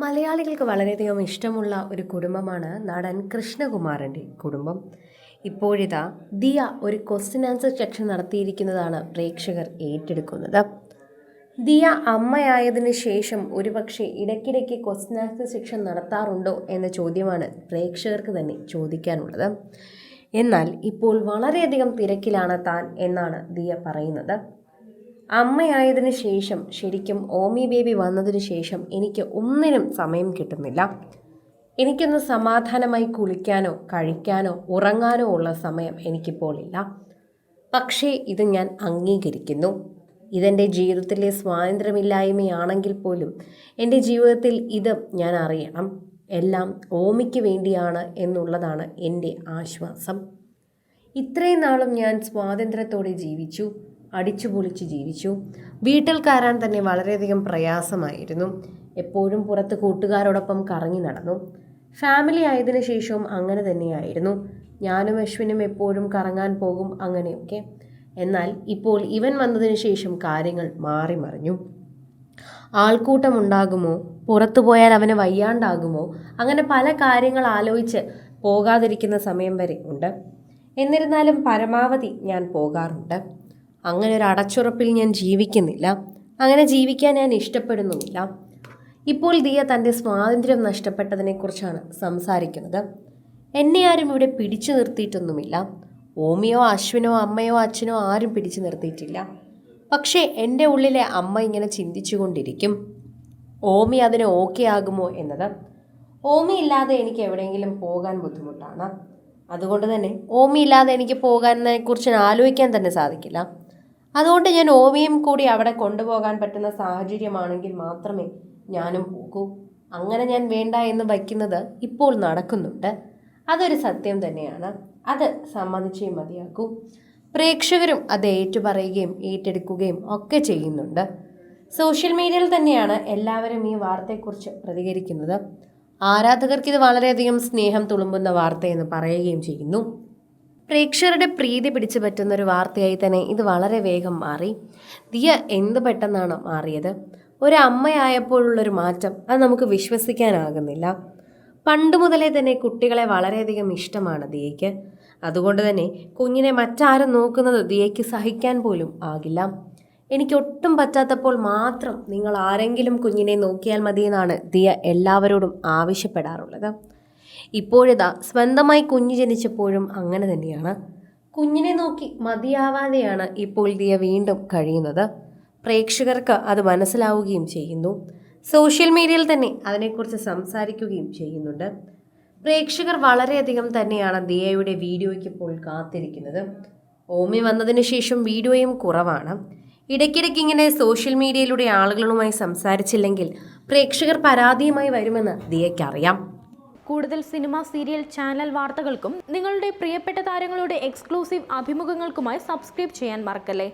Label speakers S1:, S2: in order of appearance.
S1: മലയാളികൾക്ക് വളരെയധികം ഇഷ്ടമുള്ള ഒരു കുടുംബമാണ് നടൻ കൃഷ്ണകുമാറിൻ്റെ കുടുംബം. ഇപ്പോഴിതാ ദിയ ഒരു ക്വസ്റ്റ്യൻ ആൻസർ സെക്ഷൻ നടത്തിയിരിക്കുന്നതാണ് പ്രേക്ഷകർ ഏറ്റെടുക്കുന്നത്. ദിയ അമ്മയായതിനു ശേഷം ഒരുപക്ഷെ ഇടയ്ക്കിടയ്ക്ക് ക്വസ്റ്റ്യൻ ആൻസർ സെക്ഷൻ നടത്താറുണ്ടോ എന്ന ചോദ്യമാണ് പ്രേക്ഷകർക്ക് തന്നെ ചോദിക്കാനുള്ളത്. എന്നാൽ ഇപ്പോൾ വളരെയധികം തിരക്കിലാണ് താൻ എന്നാണ് ദിയ പറയുന്നത്. അമ്മയായതിനു ശേഷം ശരിക്കും ഓമി ബേബി വന്നതിന് ശേഷം എനിക്ക് ഒന്നിനും സമയം കിട്ടുന്നില്ല. എനിക്കൊന്ന് സമാധാനമായി കുളിക്കാനോ കഴിക്കാനോ ഉറങ്ങാനോ ഉള്ള സമയം എനിക്കിപ്പോൾ ഇല്ല. പക്ഷേ ഇത് ഞാൻ അംഗീകരിക്കുന്നു. ഇതെൻ്റെ ജീവിതത്തിലെ സ്വാതന്ത്ര്യമില്ലായ്മയാണെങ്കിൽ പോലും എൻ്റെ ജീവിതത്തിൽ ഇത് ഞാൻ അറിയണം. എല്ലാം ഓമിക്ക് വേണ്ടിയാണ് എന്നുള്ളതാണ് എൻ്റെ ആശ്വാസം. ഇത്രയും നാളും ഞാൻ സ്വാതന്ത്ര്യത്തോടെ ജീവിച്ചു, അടിച്ചുപൊളിച്ച് ജീവിച്ചു. വീട്ടിൽ കയറാൻ തന്നെ വളരെയധികം പ്രയാസമായിരുന്നു. എപ്പോഴും പുറത്ത് കൂട്ടുകാരോടൊപ്പം കറങ്ങി നടന്നു. ഫാമിലി ആയതിനു ശേഷവും അങ്ങനെ തന്നെയായിരുന്നു. ഞാനും അശ്വിനും എപ്പോഴും കറങ്ങാൻ പോകും, അങ്ങനെയൊക്കെ. എന്നാൽ ഇപ്പോൾ ഇവൻ വന്നതിന് ശേഷം കാര്യങ്ങൾ മാറി മറിഞ്ഞു. ആൾക്കൂട്ടം ഉണ്ടാകുമോ, പുറത്തു പോയാൽ അവന് വയ്യാണ്ടാകുമോ, അങ്ങനെ പല കാര്യങ്ങൾ ആലോചിച്ച് പോകാതിരിക്കുന്ന സമയം വരെ ഉണ്ട്. എന്നിരുന്നാലും പരമാവധി ഞാൻ പോകാറുണ്ട്. അങ്ങനെ ഒരു അടച്ചുറപ്പിൽ ഞാൻ ജീവിക്കുന്നില്ല. അങ്ങനെ ജീവിക്കാൻ ഞാൻ ഇഷ്ടപ്പെടുന്നുമില്ല. ഇപ്പോൾ ദിയ തൻ്റെ സ്വാതന്ത്ര്യം നഷ്ടപ്പെട്ടതിനെക്കുറിച്ചാണ് സംസാരിക്കുന്നത്. എന്നെ ആരും ഇവിടെ പിടിച്ചു നിർത്തിയിട്ടൊന്നുമില്ല. ഓമിയോ അശ്വിനോ അമ്മയോ അച്ഛനോ ആരും പിടിച്ചു നിർത്തിയിട്ടില്ല. പക്ഷേ എൻ്റെ ഉള്ളിലെ അമ്മ ഇങ്ങനെ ചിന്തിച്ചു കൊണ്ടിരിക്കും, ഓമി അതിന് ഓക്കെ ആകുമോ എന്നത്. ഓമി ഇല്ലാതെ എനിക്ക് എവിടെയെങ്കിലും പോകാൻ ബുദ്ധിമുട്ടാണ്. അതുകൊണ്ട് തന്നെ ഓമി ഇല്ലാതെ എനിക്ക് പോകാനതിനെക്കുറിച്ച് ആലോചിക്കാൻ തന്നെ സാധിക്കില്ല. അതുകൊണ്ട് ഞാൻ ഓമിയും കൂടി അവിടെ കൊണ്ടുപോകാൻ പറ്റുന്ന സാഹചര്യമാണെങ്കിൽ മാത്രമേ ഞാനും പോകൂ. അങ്ങനെ ഞാൻ വേണ്ട എന്ന് വയ്ക്കുന്നത് ഇപ്പോൾ നടക്കുന്നുണ്ട്. അതൊരു സത്യം തന്നെയാണ്. അത് സമ്മതിച്ചേ മതിയാക്കൂ. പ്രേക്ഷകരും അത് ഏറ്റുപറയുകയും ഏറ്റെടുക്കുകയും ഒക്കെ ചെയ്യുന്നുണ്ട്. സോഷ്യൽ മീഡിയയിൽ തന്നെയാണ് എല്ലാവരും ഈ വാർത്തയെക്കുറിച്ച് പ്രതികരിക്കുന്നത്. ആരാധകർക്ക് ഇത് വളരെയധികം സ്നേഹം തുളുമ്പുന്ന വാർത്തയെന്ന് പറയുകയും ചെയ്യുന്നു. പ്രേക്ഷകരുടെ പ്രീതി പിടിച്ചു പറ്റുന്ന ഒരു വാർത്തയായി തന്നെ ഇത് വളരെ വേഗം മാറി. ദിയ എന്ത് പെട്ടെന്നാണ് മാറിയത്. ഒരു അമ്മയായപ്പോഴുള്ളൊരു മാറ്റം അത് നമുക്ക് വിശ്വസിക്കാനാകുന്നില്ല. പണ്ട് മുതലേ തന്നെ കുട്ടികളെ വളരെയധികം ഇഷ്ടമാണ് ദിയയ്ക്ക്. അതുകൊണ്ട് തന്നെ കുഞ്ഞിനെ മറ്റാരും നോക്കുന്നത് ദിയയ്ക്ക് സഹിക്കാൻ പോലും ആകില്ല. എനിക്കൊട്ടും പറ്റാത്തപ്പോൾ മാത്രം നിങ്ങൾ ആരെങ്കിലും കുഞ്ഞിനെ നോക്കിയാൽ മതിയെന്നാണ് ദിയ എല്ലാവരോടും ആവശ്യപ്പെടാറുള്ളത്. ഇപ്പോഴിതാ സ്വന്തമായി കുഞ്ഞ് ജനിച്ചപ്പോഴും അങ്ങനെ തന്നെയാണ്. കുഞ്ഞിനെ നോക്കി മതിയാവാതെയാണ് ഇപ്പോൾ ദിയ വീണ്ടും കഴിയുന്നത്. പ്രേക്ഷകർക്ക് അത് മനസ്സിലാവുകയും ചെയ്യുന്നു. സോഷ്യൽ മീഡിയയിൽ തന്നെ അതിനെക്കുറിച്ച് സംസാരിക്കുകയും ചെയ്യുന്നുണ്ട്. പ്രേക്ഷകർ വളരെയധികം തന്നെയാണ് ദിയയുടെ വീഡിയോയ്ക്ക് ഇപ്പോൾ കാത്തിരിക്കുന്നത്. ഓമി വന്നതിന് ശേഷം വീഡിയോയും കുറവാണ്. ഇടയ്ക്കിടയ്ക്ക് ഇങ്ങനെ സോഷ്യൽ മീഡിയയിലൂടെ ആളുകളുമായി സംസാരിച്ചില്ലെങ്കിൽ പ്രേക്ഷകർ പരാതിയുമായി വരുമെന്ന് ദിയയ്ക്കറിയാം.
S2: കൂടുതൽ സിനിമ, സീരിയൽ, ചാനൽ വാർത്തകൾക്കും നിങ്ങളുടെ പ്രിയപ്പെട്ട താരങ്ങളുടെ എക്സ്ക്ലൂസീവ് അഭിമുഖങ്ങൾക്കുമായി സബ്സ്ക്രൈബ് ചെയ്യാൻ മറക്കല്ലേ.